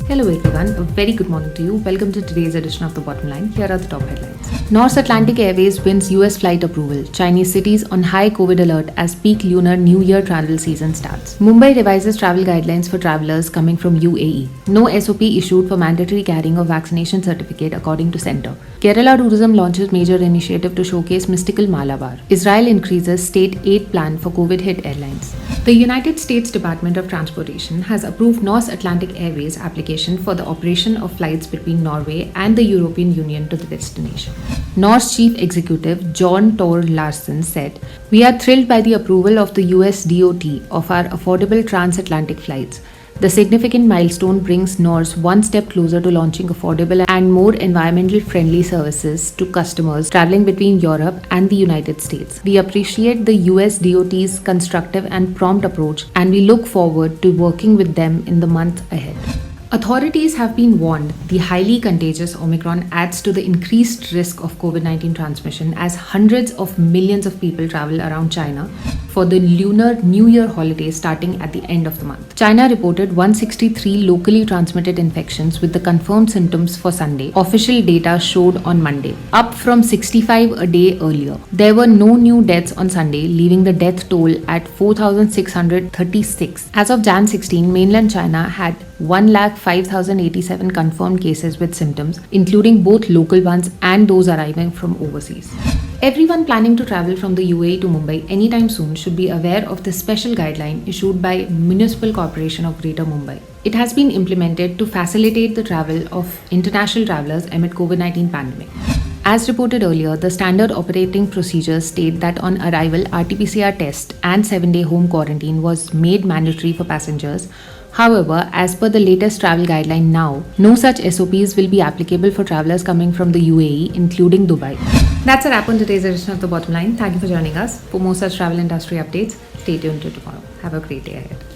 Hello everyone, a very good morning to you. Welcome to today's edition of The Bottom Line. Here are the top headlines. North Atlantic Airways wins US flight approval. Chinese cities on high COVID alert as peak Lunar New Year travel season starts. Mumbai revises travel guidelines for travelers coming from UAE. No SOP issued for mandatory carrying of vaccination certificate according to Centre. Kerala Tourism launches major initiative to showcase mystical Malabar. Israel increases state aid plan for COVID hit airlines. The United States Department of Transportation has approved North Atlantic Airways application for the operation of flights between Norway and the European Union to the destination. North's chief executive John Tor Larsen said, "We are thrilled by the approval of the US DOT of our affordable transatlantic flights. The significant milestone brings Norse one step closer to launching affordable and more environmental friendly services to customers traveling between Europe and the United States. We appreciate the US DOT's constructive and prompt approach, and we look forward to working with them in the months ahead." Authorities have been warned the highly contagious Omicron adds to the increased risk of COVID-19 transmission as hundreds of millions of people travel around China for the Lunar New Year holiday starting at the end of the month. China reported 163 locally transmitted infections with the confirmed symptoms for Sunday, official data showed on Monday, up from 65 a day earlier. There were no new deaths on Sunday, leaving the death toll at 4,636. As of Jan 16, mainland China had 1,05,087 confirmed cases with symptoms, including both local ones and those arriving from overseas. Everyone planning to travel from the UAE to Mumbai anytime soon should be aware of the special guideline issued by Municipal Corporation of Greater Mumbai. It has been implemented to facilitate the travel of international travelers amid COVID-19 pandemic. As reported earlier, the standard operating procedures state that on arrival, RT-PCR test and 7-day home quarantine was made mandatory for passengers. However, as per the latest travel guideline now, no such SOPs will be applicable for travelers coming from the UAE, including Dubai. That's a wrap on today's edition of The Bottom Line. Thank you for joining us. For more such travel industry updates, stay tuned to tomorrow. Have a great day ahead.